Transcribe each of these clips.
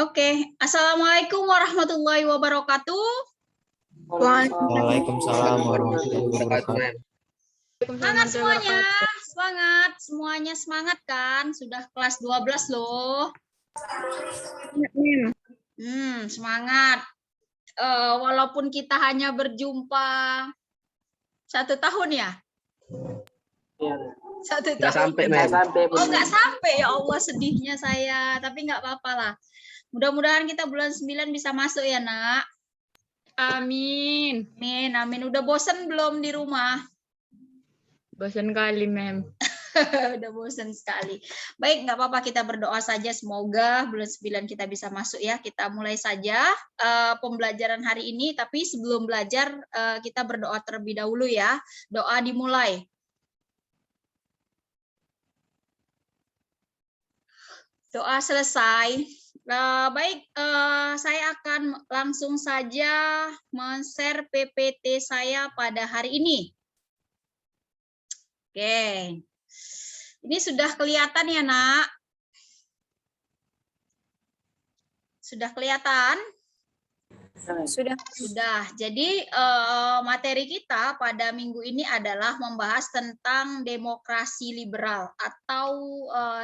Oke, Assalamualaikum warahmatullahi wabarakatuh. Waalaikumsalam warahmatullahi wabarakatuh. Semangat semuanya, semuanya semangat kan? Sudah kelas 12 loh. Semangat. Walaupun kita hanya berjumpa 1 tahun ya? Iya. 1 Nggak tahun. sampai. Oh, nggak sampai, ya Allah, sedihnya saya. Tapi nggak apa-apa lah. Mudah-mudahan kita bulan 9 bisa masuk ya, Nak. Amin. Amin, amin. Udah bosen belum di rumah? Bosan kali, Mem. Udah bosen sekali. Baik, nggak apa-apa, kita berdoa saja. Semoga bulan 9 kita bisa masuk ya. Kita mulai saja pembelajaran hari ini. Tapi sebelum belajar, kita berdoa terlebih dahulu ya. Doa dimulai. Doa selesai. Baik, saya akan langsung saja men-share PPT saya pada hari ini. Oke, ini sudah kelihatan ya, Nak? Sudah kelihatan? Sudah. Jadi materi kita pada minggu ini adalah membahas tentang demokrasi liberal atau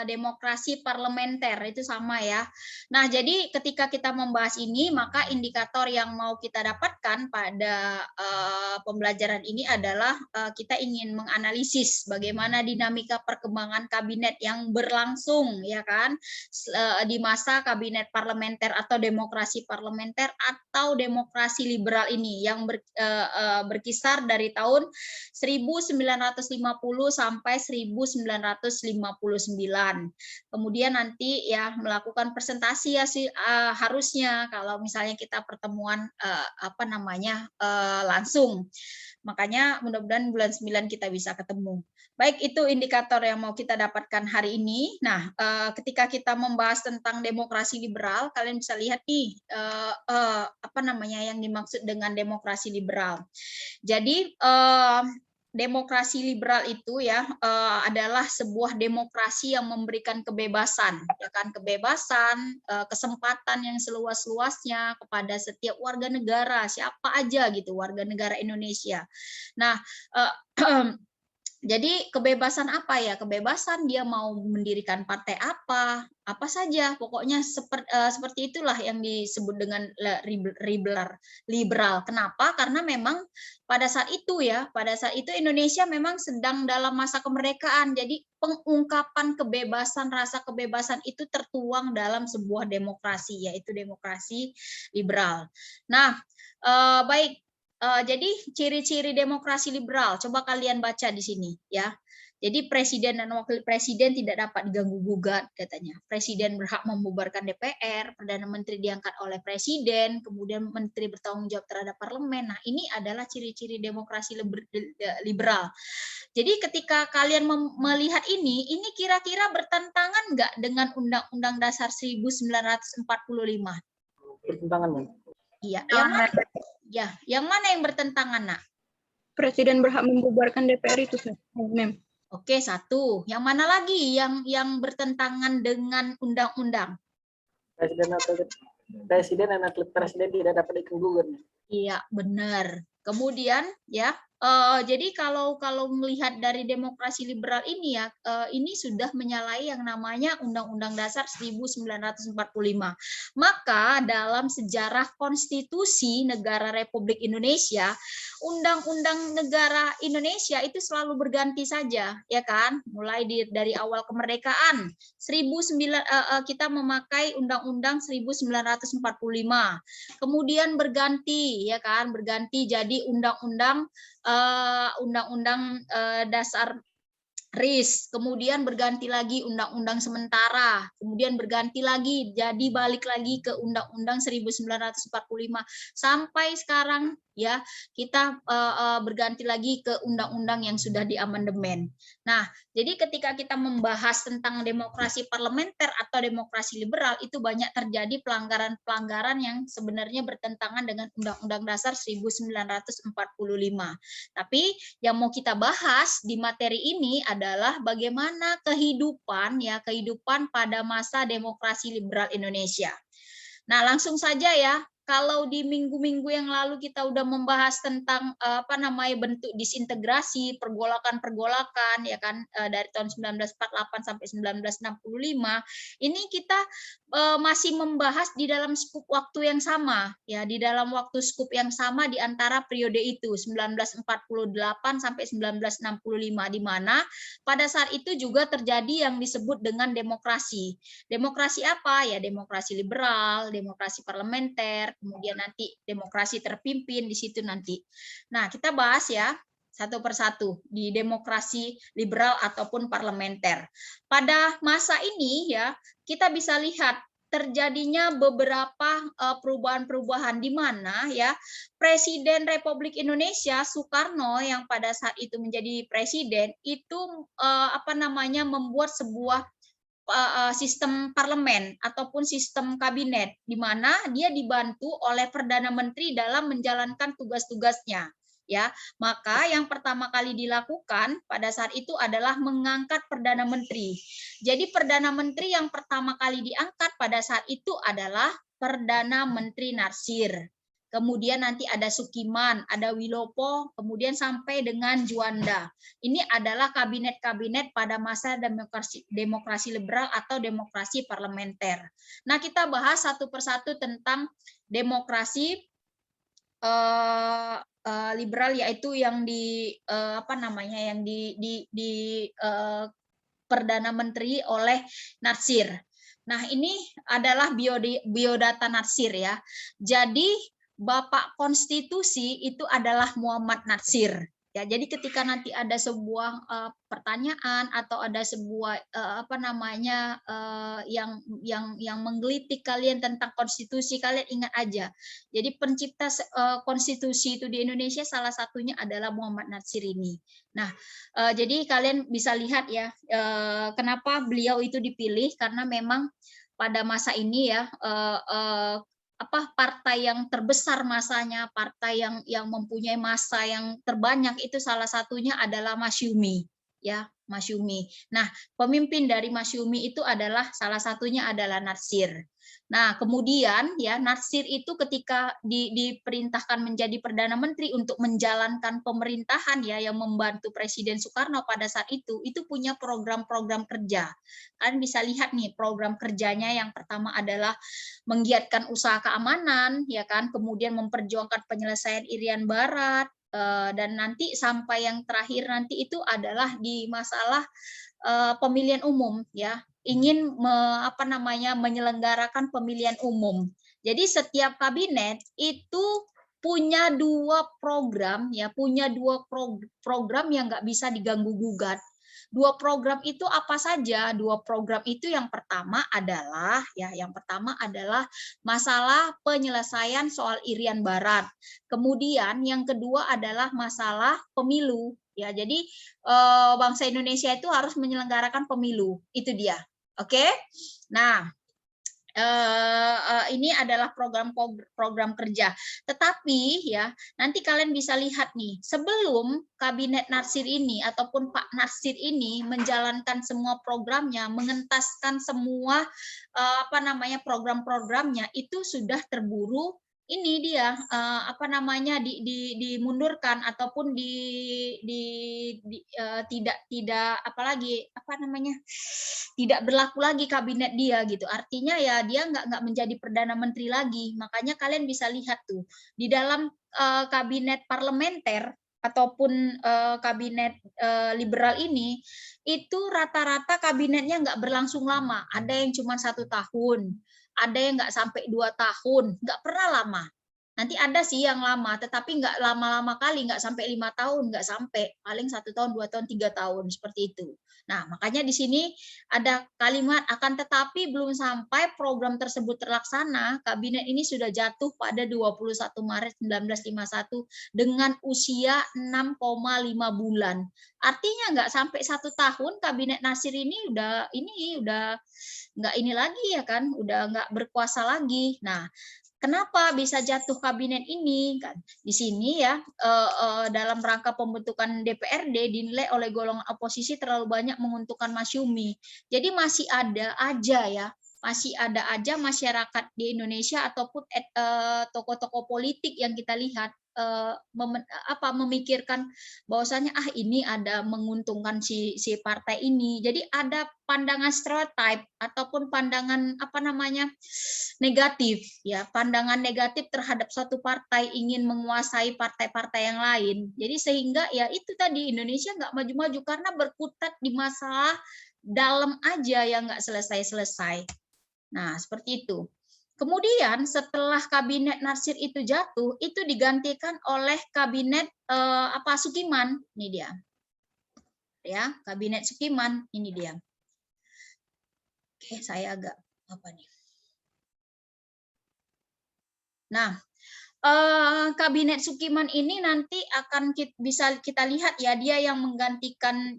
demokrasi parlementer, itu sama ya. Nah, jadi ketika kita membahas ini, maka indikator yang mau kita dapatkan pada pembelajaran ini adalah kita ingin menganalisis bagaimana dinamika perkembangan kabinet yang berlangsung, ya kan, di masa kabinet parlementer atau demokrasi parlementer atau demokrasi liberal ini yang berkisar dari tahun 1950 sampai 1959. Kemudian nanti ya melakukan presentasi ya harusnya kalau misalnya kita pertemuan langsung. Makanya mudah-mudahan bulan 9 kita bisa ketemu. Baik, itu indikator yang mau kita dapatkan hari ini. Nah, ketika kita membahas tentang demokrasi liberal, kalian bisa lihat nih yang dimaksud dengan demokrasi liberal. Jadi demokrasi liberal itu ya adalah sebuah demokrasi yang memberikan kebebasan, ya kan, kebebasan, kesempatan yang seluas-luasnya kepada setiap warga negara, siapa aja gitu, warga negara Indonesia. Nah, jadi kebebasan apa ya? Kebebasan dia mau mendirikan partai apa saja, pokoknya seperti itulah yang disebut dengan liberal. Kenapa? Karena memang pada saat itu Indonesia memang sedang dalam masa kemerdekaan. Jadi pengungkapan kebebasan, rasa kebebasan itu tertuang dalam sebuah demokrasi, yaitu demokrasi liberal. Nah, baik. Jadi ciri-ciri demokrasi liberal, coba kalian baca di sini ya. Jadi presiden dan wakil presiden tidak dapat diganggu-gugat katanya. Presiden berhak membubarkan DPR, Perdana Menteri diangkat oleh presiden, kemudian menteri bertanggung jawab terhadap parlemen. Nah, ini adalah ciri-ciri demokrasi liberal. Jadi ketika kalian melihat ini kira-kira bertentangan nggak dengan Undang-Undang Dasar 1945? Bertentangan, Bang. Iya, yang mana yang bertentangan, Nak? Presiden berhak membubarkan DPR itu, Mem. Oke, 1. Yang mana lagi yang bertentangan dengan undang-undang? Presiden dan wakil presiden tidak dapat diganggu. Iya, benar. Kemudian ya, jadi kalau melihat dari demokrasi liberal ini ya, ini sudah menyalahi yang namanya Undang-Undang Dasar 1945. Maka dalam sejarah konstitusi negara Republik Indonesia, Undang-Undang negara Indonesia itu selalu berganti saja, ya kan? Mulai dari awal kemerdekaan, kita memakai Undang-Undang 1945. Kemudian berganti, ya kan? Berganti jadi Undang-Undang Dasar RIS, kemudian berganti lagi Undang-Undang sementara, kemudian berganti lagi jadi balik lagi ke Undang-Undang 1945 sampai sekarang ya kita berganti lagi ke undang-undang yang sudah diamandemen. Nah, jadi ketika kita membahas tentang demokrasi parlementer atau demokrasi liberal itu banyak terjadi pelanggaran-pelanggaran yang sebenarnya bertentangan dengan Undang-Undang Dasar 1945. Tapi yang mau kita bahas di materi ini adalah bagaimana kehidupan pada masa demokrasi liberal Indonesia. Nah, langsung saja ya. Kalau di minggu-minggu yang lalu kita udah membahas tentang bentuk disintegrasi, pergolakan-pergolakan ya kan dari tahun 1948 sampai 1965, ini kita masih membahas di dalam skup waktu yang sama ya, di dalam waktu skup yang sama di antara periode itu 1948 sampai 1965, di mana pada saat itu juga terjadi yang disebut dengan demokrasi. Demokrasi apa? Ya demokrasi liberal, demokrasi parlementer, kemudian nanti demokrasi terpimpin di situ nanti. Nah, kita bahas ya satu persatu di demokrasi liberal ataupun parlementer. Pada masa ini ya, kita bisa lihat terjadinya beberapa perubahan-perubahan di mana ya Presiden Republik Indonesia Soekarno yang pada saat itu menjadi presiden itu membuat sebuah sistem parlemen ataupun sistem kabinet di mana dia dibantu oleh Perdana Menteri dalam menjalankan tugas-tugasnya ya. Maka yang pertama kali dilakukan pada saat itu adalah mengangkat Perdana Menteri. Jadi Perdana Menteri yang pertama kali diangkat pada saat itu adalah Perdana Menteri Natsir. Kemudian nanti ada Sukiman, ada Wilopo, kemudian sampai dengan Juanda. Ini adalah kabinet-kabinet pada masa demokrasi liberal atau demokrasi parlementer. Nah, kita bahas satu persatu tentang demokrasi liberal, yaitu yang di Perdana Menteri oleh Natsir. Nah, ini adalah biodata Natsir ya. Jadi Bapak Konstitusi itu adalah Muhammad Natsir. Ya, jadi ketika nanti ada sebuah pertanyaan atau ada sebuah yang menggelitik kalian tentang konstitusi, kalian ingat aja. Jadi pencipta konstitusi itu di Indonesia salah satunya adalah Muhammad Natsir ini. Nah, jadi kalian bisa lihat ya kenapa beliau itu dipilih, karena memang pada masa ini ya partai yang terbesar masanya, partai yang mempunyai massa yang terbanyak itu salah satunya adalah Masyumi ya, Masyumi. Nah, pemimpin dari Masyumi itu adalah salah satunya adalah Natsir. Nah, kemudian ya Natsir itu ketika diperintahkan menjadi Perdana Menteri untuk menjalankan pemerintahan ya yang membantu Presiden Soekarno pada saat itu punya program-program kerja. Kalian bisa lihat nih program kerjanya, yang pertama adalah menggiatkan usaha keamanan ya kan, kemudian memperjuangkan penyelesaian Irian Barat, dan nanti sampai yang terakhir nanti itu adalah di masalah pemilihan umum ya, ingin menyelenggarakan pemilihan umum. Jadi setiap kabinet itu punya dua program ya, punya dua program yang nggak bisa diganggu gugat. Dua program itu apa saja? Dua program itu yang pertama adalah masalah penyelesaian soal Irian Barat. Kemudian yang kedua adalah masalah pemilu. Ya, jadi bangsa Indonesia itu harus menyelenggarakan pemilu. Itu dia. Oke. Nah, ini adalah program kerja. Tetapi ya nanti kalian bisa lihat nih, sebelum kabinet Natsir ini ataupun Pak Natsir ini menjalankan semua programnya, mengentaskan semua program-programnya, itu sudah terburu ini dia dimundurkan ataupun tidak berlaku lagi kabinet dia gitu. Artinya ya dia nggak menjadi Perdana Menteri lagi. Makanya kalian bisa lihat tuh di dalam kabinet parlementer ataupun kabinet liberal ini, itu rata-rata kabinetnya nggak berlangsung lama. Ada yang cuma 1 tahun, ada yang nggak sampai 2 tahun, nggak pernah lama. Nanti ada sih yang lama, tetapi nggak lama-lama kali, nggak sampai 5 tahun, nggak sampai, paling 1 tahun, 2 tahun, 3 tahun, seperti itu. Nah, makanya di sini ada kalimat, akan tetapi belum sampai program tersebut terlaksana, kabinet ini sudah jatuh pada 21 Maret 1951 dengan usia 6,5 bulan. Artinya nggak sampai 1 tahun kabinet Natsir ini udah nggak ini lagi ya kan, udah nggak berkuasa lagi. Nah, kenapa bisa jatuh kabinet ini? Kan di sini ya dalam rangka pembentukan DPRD dinilai oleh golongan oposisi terlalu banyak menguntungkan Masyumi. Jadi masih ada aja ya masih ada aja masyarakat di Indonesia ataupun tokoh-tokoh politik yang kita lihat memikirkan bahwasanya ini ada menguntungkan si partai ini. Jadi ada pandangan stereotip ataupun pandangan negatif ya, pandangan negatif terhadap suatu partai ingin menguasai partai-partai yang lain. Jadi sehingga ya itu tadi Indonesia nggak maju-maju karena berkutat di masalah dalam aja yang nggak selesai-selesai. Nah, seperti itu. Kemudian setelah kabinet Natsir itu jatuh, itu digantikan oleh kabinet Sukiman. Ini dia. Ya, kabinet Sukiman ini dia. Oke, saya agak nih. Nah, kabinet Sukiman ini nanti akan bisa kita lihat ya, dia yang menggantikan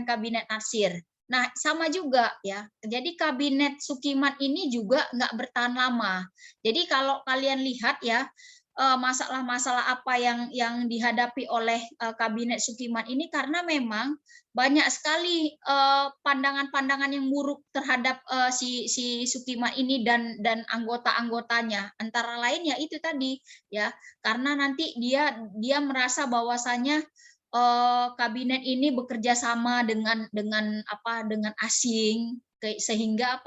kabinet Natsir. Nah, sama juga ya. Jadi kabinet Sukiman ini juga nggak bertahan lama. Jadi kalau kalian lihat ya, masalah-masalah apa yang dihadapi oleh kabinet Sukiman ini karena memang banyak sekali pandangan-pandangan yang buruk terhadap si Sukiman ini dan anggota-anggotanya. Antara lain ya itu tadi ya, karena nanti dia merasa bahwasanya kabinet ini bekerja sama dengan asing sehingga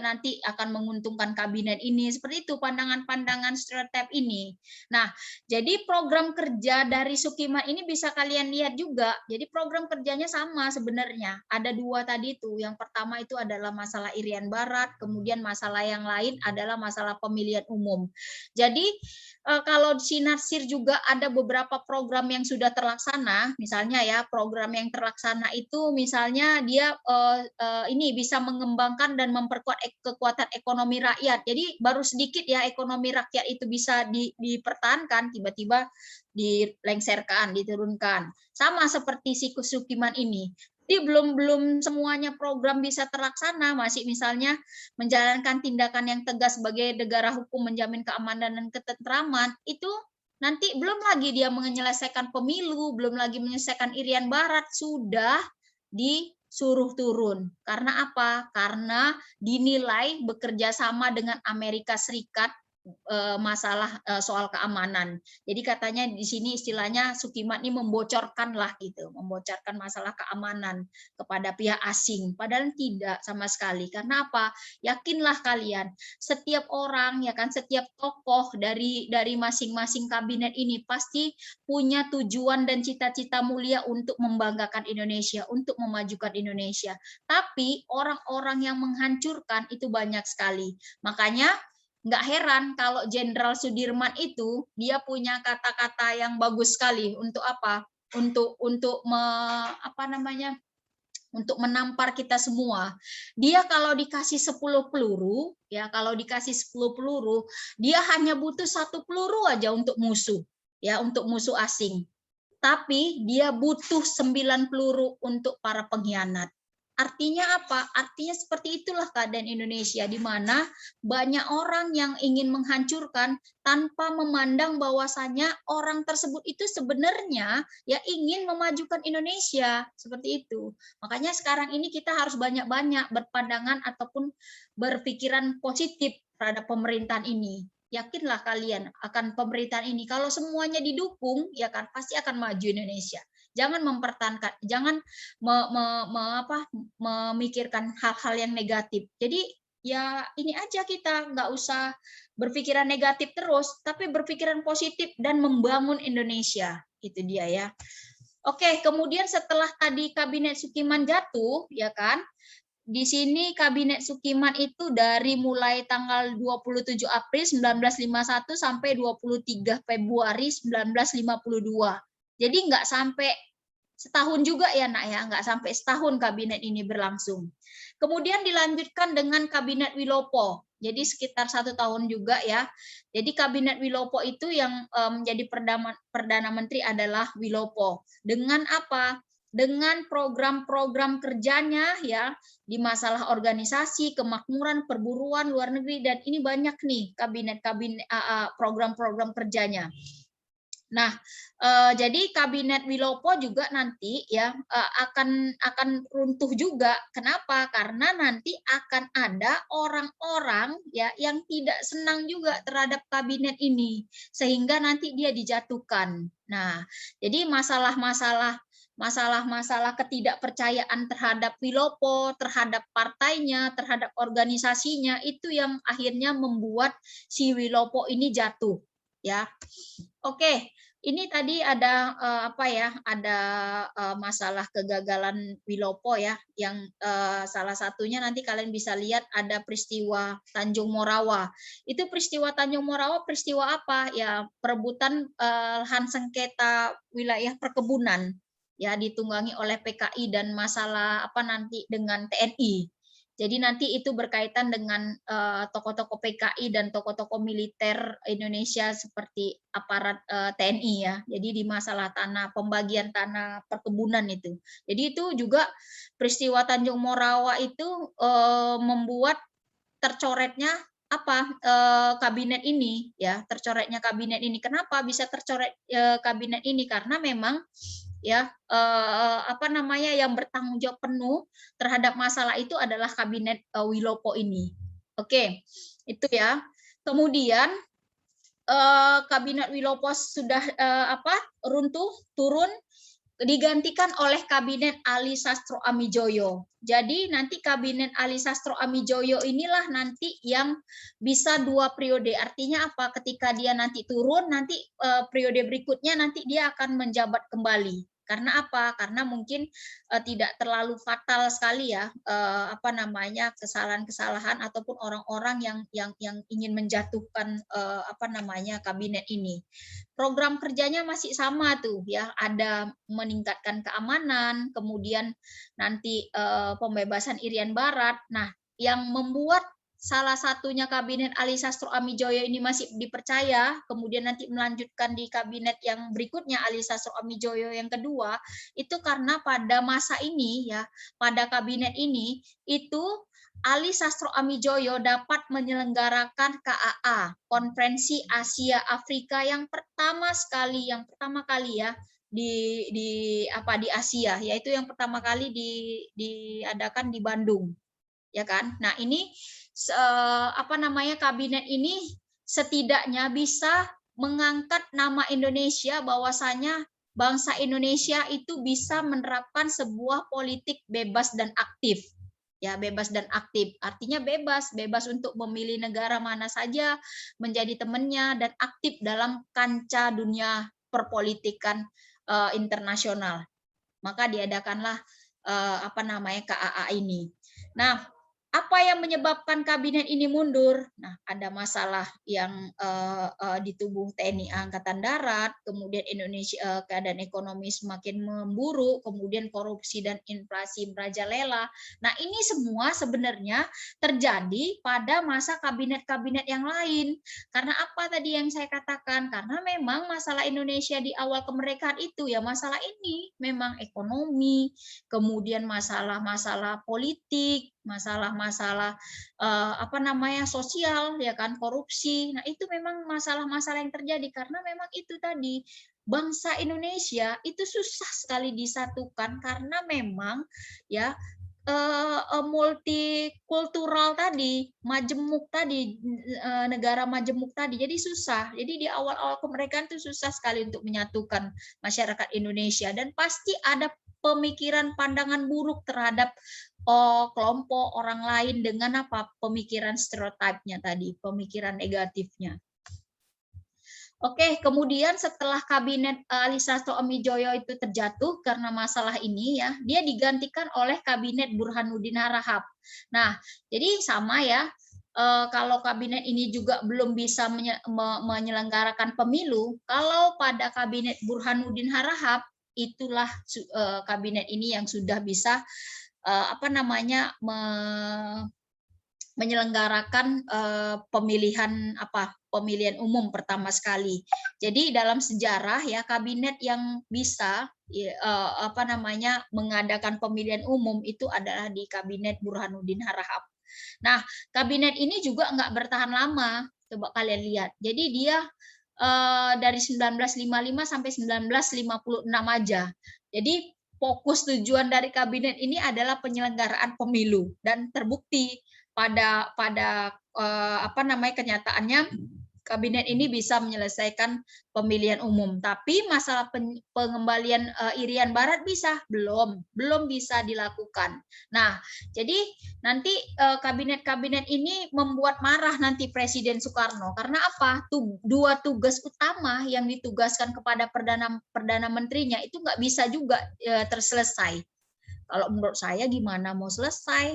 nanti akan menguntungkan kabinet ini. Seperti itu pandangan-pandangan stereotip ini. Nah, jadi program kerja dari Sukiman ini bisa kalian lihat juga. Jadi program kerjanya sama sebenarnya. Ada dua tadi itu. Yang pertama itu adalah masalah Irian Barat, kemudian masalah yang lain adalah masalah pemilihan umum. Jadi kalau di Natsir juga ada beberapa program yang sudah terlaksana, misalnya ya program yang terlaksana itu misalnya dia ini bisa mengembangkan dan memperkuat kekuatan ekonomi rakyat. Jadi baru sedikit ya ekonomi rakyat itu bisa dipertahankan, tiba-tiba dilengsarkan, diturunkan. Sama seperti si Sukiman ini. Jadi belum semuanya program bisa terlaksana, masih misalnya menjalankan tindakan yang tegas sebagai negara hukum, menjamin keamanan dan ketentraman, itu nanti belum lagi dia menyelesaikan pemilu, belum lagi menyelesaikan Irian Barat, sudah disuruh turun. Karena apa? Karena dinilai bekerja sama dengan Amerika Serikat masalah soal keamanan. Jadi katanya di sini istilahnya Sukiman ini membocorkan masalah keamanan kepada pihak asing. Padahal tidak sama sekali. Karena apa? Yakinlah kalian, setiap orang ya kan, setiap tokoh dari masing-masing kabinet ini pasti punya tujuan dan cita-cita mulia untuk membanggakan Indonesia, untuk memajukan Indonesia. Tapi orang-orang yang menghancurkan itu banyak sekali. Makanya nggak heran kalau Jenderal Sudirman itu dia punya kata-kata yang bagus sekali untuk apa? Untuk menampar kita semua. Dia kalau dikasih 10 peluru, ya kalau dikasih 10 peluru, dia hanya butuh 1 peluru aja untuk musuh, ya untuk musuh asing. Tapi dia butuh 9 peluru untuk para pengkhianat. Artinya apa? Artinya seperti itulah keadaan Indonesia, di mana banyak orang yang ingin menghancurkan tanpa memandang bahwasanya orang tersebut itu sebenarnya ya ingin memajukan Indonesia, seperti itu. Makanya sekarang ini kita harus banyak-banyak berpandangan ataupun berpikiran positif terhadap pemerintahan ini. Yakinlah kalian akan pemerintahan ini, kalau semuanya didukung ya kan pasti akan maju Indonesia. Jangan mempertahankan, jangan memikirkan hal-hal yang negatif. Jadi ya ini aja, kita nggak usah berpikiran negatif terus, tapi berpikiran positif dan membangun Indonesia. Itu dia ya. Oke, kemudian setelah tadi kabinet Sukiman jatuh, ya kan? Di sini kabinet Sukiman itu dari mulai tanggal 27 April 1951 sampai 23 Februari 1952. Jadi nggak sampai setahun juga ya nak ya, nggak sampai setahun kabinet ini berlangsung. Kemudian dilanjutkan dengan kabinet Wilopo. Jadi sekitar 1 tahun juga ya. Jadi kabinet Wilopo itu yang menjadi perdana menteri adalah Wilopo. Dengan apa? Dengan program-program kerjanya ya di masalah organisasi, kemakmuran, perburuan, luar negeri, dan ini banyak nih kabinet program-program kerjanya. Nah, jadi kabinet Wilopo juga nanti ya akan runtuh juga. Kenapa? Karena nanti akan ada orang-orang ya yang tidak senang juga terhadap kabinet ini, sehingga nanti dia dijatuhkan. Nah, jadi masalah-masalah ketidakpercayaan terhadap Wilopo, terhadap partainya, terhadap organisasinya, itu yang akhirnya membuat si Wilopo ini jatuh. Ya, oke. Ini tadi ada apa ya? Ada masalah kegagalan Wilopo ya, yang salah satunya nanti kalian bisa lihat ada peristiwa Tanjung Morawa. Itu peristiwa Tanjung Morawa peristiwa apa? Ya, perebutan lahan sengketa wilayah perkebunan ya, ditunggangi oleh PKI dan masalah apa nanti dengan TNI. Jadi nanti itu berkaitan dengan tokoh-tokoh PKI dan tokoh-tokoh militer Indonesia seperti aparat TNI ya. Jadi di masalah tanah, pembagian tanah perkebunan itu. Jadi itu juga peristiwa Tanjung Morawa itu membuat tercoretnya apa kabinet ini ya, tercoretnya kabinet ini. Kenapa bisa tercoret kabinet ini? Karena memang ya apa namanya yang bertanggung jawab penuh terhadap masalah itu adalah kabinet Wilopo ini. Oke, itu ya. Kemudian kabinet Wilopo sudah apa runtuh, turun, digantikan oleh kabinet Ali Sastro Amijoyo. Jadi nanti kabinet Ali Sastro Amijoyo inilah nanti yang bisa 2 periode. Artinya apa? Ketika dia nanti turun, nanti periode berikutnya nanti dia akan menjabat kembali. Karena apa? Karena mungkin tidak terlalu fatal sekali ya apa namanya kesalahan-kesalahan ataupun orang-orang yang ingin menjatuhkan apa namanya kabinet ini. Program kerjanya masih sama tuh ya, ada meningkatkan keamanan, kemudian nanti pembebasan Irian Barat. Nah, yang membuat salah satunya kabinet Ali Sastro Amijoyo ini masih dipercaya, kemudian nanti melanjutkan di kabinet yang berikutnya Ali Sastro Amijoyo yang kedua, itu karena pada masa ini ya, pada kabinet ini itu Ali Sastro Amijoyo dapat menyelenggarakan KAA, Konferensi Asia Afrika yang pertama kali ya di Asia, yaitu yang pertama kali diadakan di Bandung. Ya kan? Nah, ini apa namanya kabinet ini setidaknya bisa mengangkat nama Indonesia, bahwasanya bangsa Indonesia itu bisa menerapkan sebuah politik bebas dan aktif. Ya, bebas dan aktif. Artinya bebas untuk memilih negara mana saja menjadi temannya dan aktif dalam kancah dunia perpolitikan internasional. Maka diadakanlah apa namanya KAA ini. Nah, apa yang menyebabkan kabinet ini mundur? Nah, ada masalah yang di tubuh TNI Angkatan Darat, kemudian Indonesia keadaan ekonomi semakin memburuk, kemudian korupsi dan inflasi merajalela. Nah, ini semua sebenarnya terjadi pada masa kabinet-kabinet yang lain. Karena apa tadi yang saya katakan? Karena memang masalah Indonesia di awal kemerdekaan itu ya masalah ini, memang ekonomi, kemudian masalah-masalah politik, masalah-masalah apa namanya sosial ya kan, korupsi. Nah, itu memang masalah-masalah yang terjadi karena memang itu tadi bangsa Indonesia itu susah sekali disatukan karena memang ya multikultural tadi, majemuk tadi, negara majemuk tadi, jadi susah. Jadi di awal-awal kemerdekaan itu susah sekali untuk menyatukan masyarakat Indonesia dan pasti ada pemikiran pandangan buruk terhadap kelompok orang lain dengan apa pemikiran stereotipnya tadi, pemikiran negatifnya. Oke, kemudian setelah kabinet Ali Sastro Amijoyo itu terjatuh karena masalah ini ya, dia digantikan oleh kabinet Burhanuddin Harahap. Nah, jadi sama ya, kalau kabinet ini juga belum bisa menyelenggarakan pemilu, kalau pada kabinet Burhanuddin Harahap, itulah kabinet ini yang sudah bisa apa namanya menyelenggarakan pemilihan umum pertama sekali. Jadi dalam sejarah ya kabinet yang bisa apa namanya mengadakan pemilihan umum itu adalah di kabinet Burhanuddin Harahap. Nah, kabinet ini juga nggak bertahan lama, coba kalian lihat. Jadi dia dari 1955 sampai 1956 aja. Jadi fokus tujuan dari kabinet ini adalah penyelenggaraan pemilu, dan terbukti pada kenyataannya kabinet ini bisa menyelesaikan pemilihan umum. Tapi masalah pengembalian Irian Barat belum bisa dilakukan. Nah, jadi nanti kabinet-kabinet ini membuat marah nanti Presiden Soekarno. Karena apa? Dua tugas utama yang ditugaskan kepada perdana menterinya itu nggak bisa juga terselesai. Kalau menurut saya gimana mau selesai?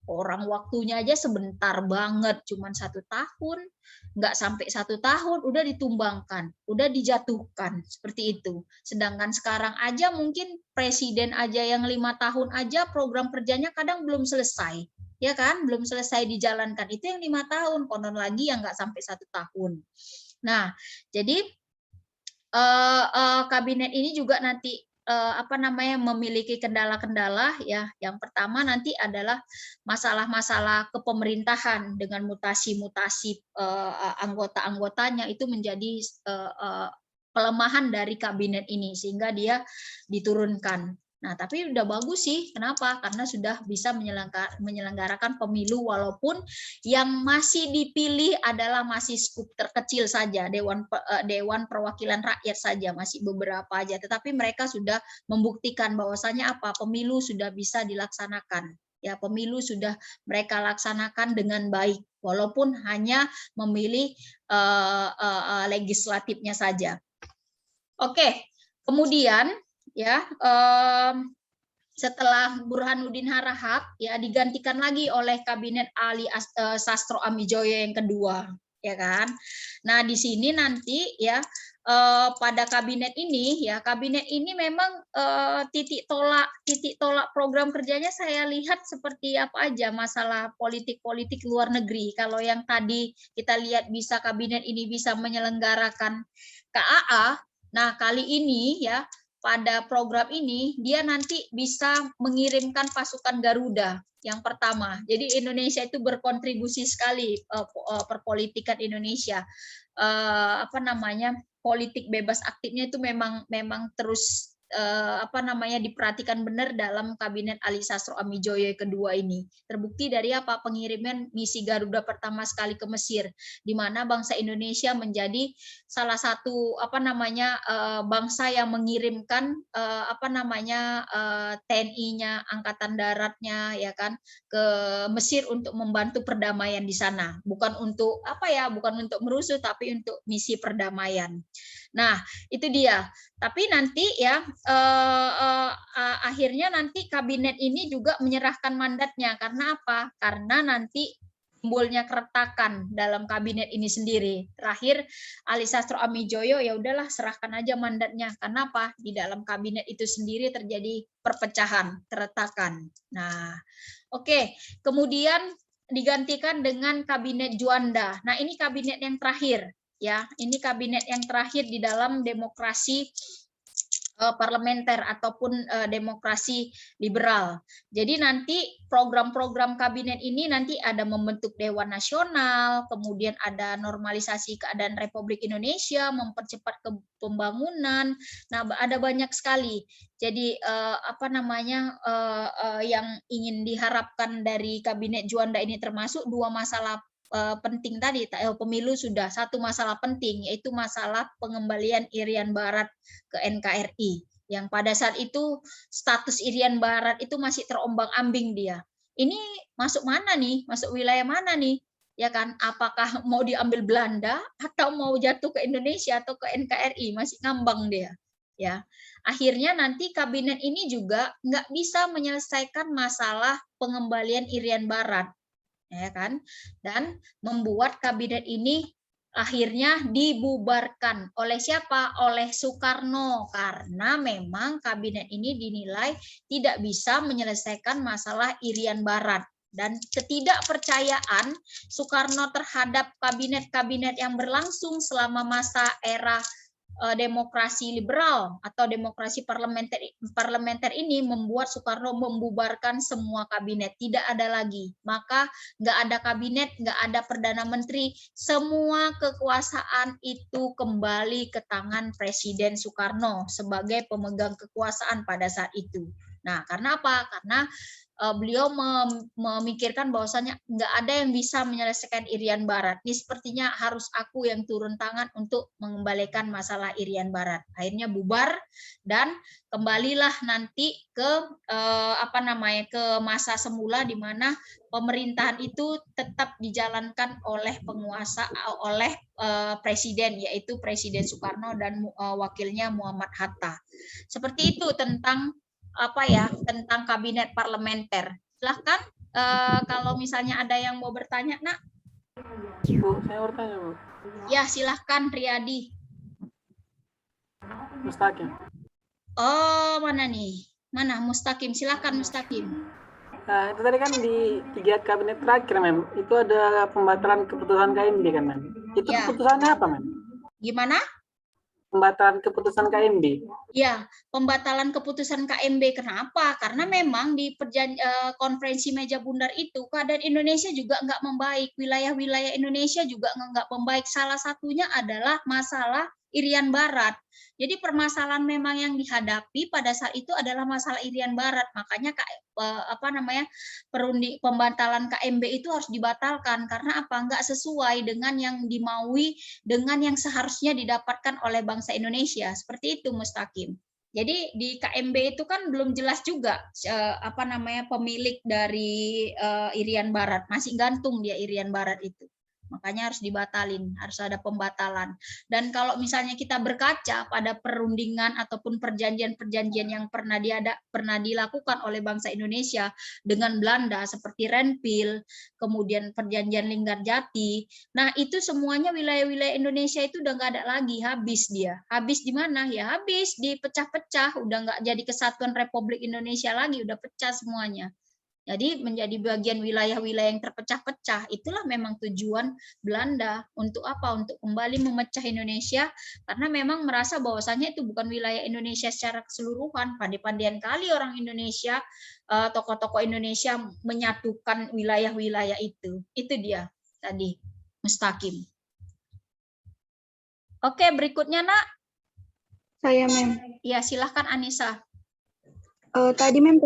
Orang waktunya aja sebentar banget, cuma 1 tahun, nggak sampai 1 tahun udah ditumbangkan, udah dijatuhkan seperti itu. Sedangkan sekarang aja mungkin presiden aja yang 5 tahun aja program kerjanya kadang belum selesai, ya kan? Belum selesai dijalankan. Itu yang 5 tahun, konon lagi yang nggak sampai 1 tahun. Nah, jadi kabinet ini juga nanti memiliki kendala-kendala ya. Yang pertama nanti adalah masalah-masalah kepemerintahan dengan mutasi-mutasi anggota-anggotanya itu menjadi pelemahan dari kabinet ini sehingga dia diturunkan. Nah, tapi udah bagus sih. Kenapa? Karena sudah bisa menyelenggarakan pemilu walaupun yang masih dipilih adalah masih skup terkecil saja, Dewan Perwakilan Rakyat saja, masih beberapa aja. Tetapi mereka sudah membuktikan bahwasannya pemilu sudah bisa dilaksanakan. Ya, pemilu sudah mereka laksanakan dengan baik walaupun hanya memilih legislatifnya saja. Oke, kemudian ya setelah Burhanuddin Harahap ya digantikan lagi oleh kabinet Ali Sastro Amijoyo yang kedua, ya kan. Nah, di sini nanti ya pada kabinet ini memang titik tolak program kerjanya saya lihat seperti apa aja, masalah politik luar negeri. Kalau yang tadi kita lihat bisa kabinet ini bisa menyelenggarakan KAA, nah kali ini ya pada program ini dia nanti bisa mengirimkan pasukan Garuda yang pertama. Jadi Indonesia itu berkontribusi sekali perpolitikan Indonesia. Politik bebas aktifnya itu memang terus diperhatikan benar dalam kabinet Ali Sastro Amijoyo kedua ini. Terbukti dari pengiriman misi Garuda pertama sekali ke Mesir, di mana bangsa Indonesia menjadi salah satu bangsa yang mengirimkan TNI-nya, angkatan daratnya ya kan ke Mesir untuk membantu perdamaian di sana. Bukan untuk merusuh, tapi untuk misi perdamaian. Nah, itu dia. Tapi nanti ya akhirnya nanti kabinet ini juga menyerahkan mandatnya. Karena apa? Karena nanti timbulnya keretakan dalam kabinet ini sendiri. Terakhir Ali Sastro Amijoyo ya udahlah serahkan aja mandatnya. Karena apa? Di dalam kabinet itu sendiri terjadi perpecahan, keretakan. Nah, oke. Kemudian digantikan dengan kabinet Juanda. Nah, ini kabinet yang terakhir. Ya, ini kabinet yang terakhir di dalam demokrasi parlementer ataupun demokrasi liberal. Jadi nanti program-program kabinet ini nanti ada membentuk Dewan Nasional, kemudian ada normalisasi keadaan Republik Indonesia, mempercepat pembangunan. Nah, ada banyak sekali. Jadi yang ingin diharapkan dari kabinet Juanda ini termasuk 2 masalah penting tadi. Pemilu sudah, 1 masalah penting yaitu masalah pengembalian Irian Barat ke NKRI, yang pada saat itu status Irian Barat itu masih terombang-ambing dia. Ini masuk mana nih? Masuk wilayah mana nih? Ya kan? Apakah mau diambil Belanda atau mau jatuh ke Indonesia atau ke NKRI? Masih ngambang dia. Ya, akhirnya nanti kabinet ini juga nggak bisa menyelesaikan masalah pengembalian Irian Barat, ya kan, dan membuat kabinet ini akhirnya dibubarkan oleh siapa? Oleh Soekarno, karena memang kabinet ini dinilai tidak bisa menyelesaikan masalah Irian Barat, dan ketidakpercayaan Soekarno terhadap kabinet-kabinet yang berlangsung selama masa era demokrasi liberal atau demokrasi parlementer ini membuat Soekarno membubarkan semua kabinet, tidak ada lagi. Maka nggak ada kabinet, nggak ada perdana menteri, semua kekuasaan itu kembali ke tangan Presiden Soekarno sebagai pemegang kekuasaan pada saat itu. Nah, karena apa? Karena beliau memikirkan bahwasanya nggak ada yang bisa menyelesaikan Irian Barat. Ini sepertinya harus aku yang turun tangan untuk mengembalikan masalah Irian Barat. Akhirnya bubar dan kembalilah nanti ke ke masa semula di mana pemerintahan itu tetap dijalankan oleh penguasa, oleh presiden, yaitu Presiden Soekarno dan wakilnya Muhammad Hatta. Seperti itu tentang tentang kabinet parlementer. Silahkan kalau misalnya ada yang mau bertanya, Nak. Bu, saya bertanya, Bu. Ya, silahkan Riyadi. Mustaqim. Oh, mana nih? Mana Mustaqim? Silahkan Mustaqim. Nah, itu tadi kan di 3 kabinet terakhir, Mem. Itu ada pembatalan keputusan KMB kan, Mem. Itu Ya. keputusannya apa, Mem? Gimana? Pembatalan keputusan KMB. Ya, pembatalan keputusan KMB. Kenapa? Karena memang di konferensi meja bundar itu keadaan Indonesia juga nggak membaik. Wilayah-wilayah Indonesia juga nggak membaik. Salah satunya adalah masalah Irian Barat. Jadi permasalahan memang yang dihadapi pada saat itu adalah masalah Irian Barat. Makanya pembatalan KMB itu harus dibatalkan karena apa? Nggak sesuai dengan yang dimaui, dengan yang seharusnya didapatkan oleh bangsa Indonesia. Seperti itu, Mustaqim. Jadi di KMB itu kan belum jelas juga pemilik dari Irian Barat. Masih gantung dia Irian Barat itu. Makanya harus dibatalin, harus ada pembatalan. Dan kalau misalnya kita berkaca pada perundingan ataupun perjanjian-perjanjian yang pernah dilakukan oleh bangsa Indonesia dengan Belanda seperti Renville, kemudian perjanjian Linggarjati, nah itu semuanya wilayah-wilayah Indonesia itu udah nggak ada lagi, habis dia. Habis di mana? Ya habis dipecah-pecah, udah nggak jadi kesatuan Republik Indonesia lagi, udah pecah semuanya. Jadi menjadi bagian wilayah-wilayah yang terpecah-pecah. Itulah memang tujuan Belanda untuk apa? Untuk kembali memecah Indonesia karena memang merasa bahwasannya itu bukan wilayah Indonesia secara keseluruhan. Pandai-pandaian kali orang Indonesia, tokoh-tokoh Indonesia menyatukan wilayah-wilayah itu. Itu dia tadi, Mustaqim. Oke, berikutnya, Nak. Saya, Mem. Ya, silahkan Anissa. Tadi, Mem,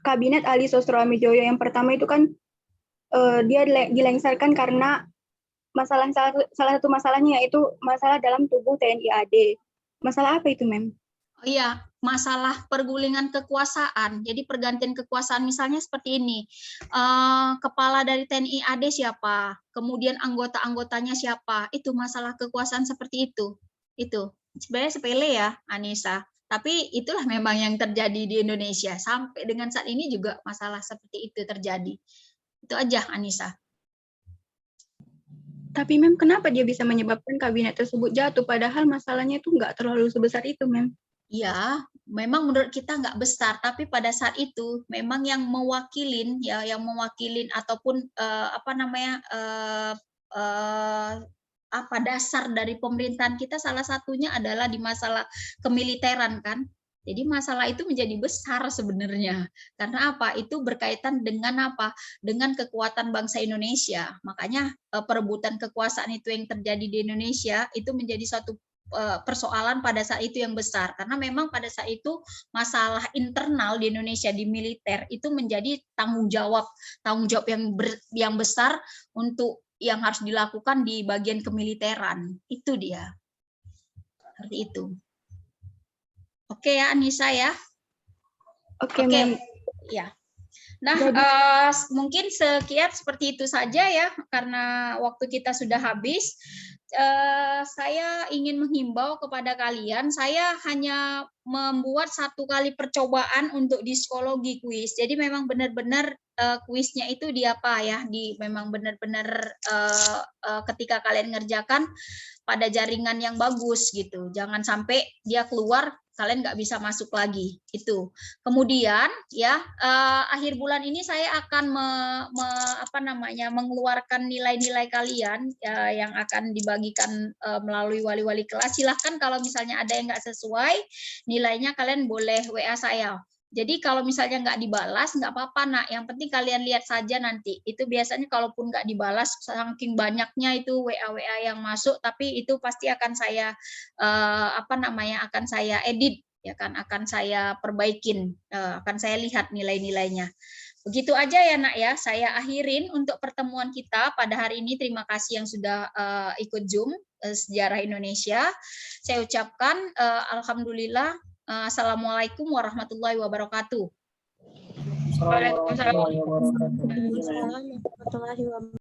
Kabinet Ali Sosro Amijoyo yang pertama itu kan dia dilengsarkan karena salah satu masalahnya yaitu masalah dalam tubuh TNI AD. Masalah apa itu, Mem? Oh iya, masalah pergulingan kekuasaan. Jadi pergantian kekuasaan misalnya seperti ini. Kepala dari TNI AD siapa? Kemudian anggota-anggotanya siapa? Itu masalah kekuasaan seperti itu. Itu sebenarnya sepele ya, Anissa. Tapi itulah memang yang terjadi di Indonesia. Sampai dengan saat ini juga masalah seperti itu terjadi. Itu aja, Anissa. Tapi, Mem, kenapa dia bisa menyebabkan kabinet tersebut jatuh? Padahal masalahnya itu nggak terlalu sebesar itu, Mem. Ya, memang menurut kita nggak besar. Tapi pada saat itu, memang yang mewakilin ataupun dasar dari pemerintahan kita salah satunya adalah di masalah kemiliteran kan. Jadi masalah itu menjadi besar sebenarnya. Karena apa? Itu berkaitan dengan apa? Dengan kekuatan bangsa Indonesia. Makanya perebutan kekuasaan itu yang terjadi di Indonesia itu menjadi suatu persoalan pada saat itu yang besar. Karena memang pada saat itu masalah internal di Indonesia di militer itu menjadi tanggung jawab yang besar untuk yang harus dilakukan di bagian kemiliteran. Itu dia. Seperti itu. Oke ya, Anissa ya. Oke, Mem. Ya. Nah, mungkin sekian seperti itu saja ya, karena waktu kita sudah habis. Saya ingin menghimbau kepada kalian, saya hanya membuat 1 kali percobaan untuk psikologi kuis. Jadi memang benar-benar kuisnya itu memang benar-benar ketika kalian ngerjakan pada jaringan yang bagus gitu. Jangan sampai dia keluar kalian nggak bisa masuk lagi itu. Kemudian ya akhir bulan ini saya akan mengeluarkan nilai-nilai kalian yang akan dibagikan melalui wali-wali kelas. Silahkan kalau misalnya ada yang nggak sesuai nilainya, kalian boleh WA saya. Jadi kalau misalnya nggak dibalas, nggak apa-apa, nak. Yang penting kalian lihat saja nanti. Itu biasanya kalaupun nggak dibalas, saking banyaknya itu WA-WA yang masuk, tapi itu pasti akan saya akan saya edit, ya kan? Akan saya perbaikin, akan saya lihat nilai-nilainya. Begitu aja ya, nak ya. Saya akhirin untuk pertemuan kita pada hari ini. Terima kasih yang sudah ikut Zoom Sejarah Indonesia. Saya ucapkan alhamdulillah. Assalamualaikum warahmatullahi wabarakatuh. Waalaikumsalam warahmatullahi wabarakatuh. Waalaikumsalam warahmatullahi wabarakatuh.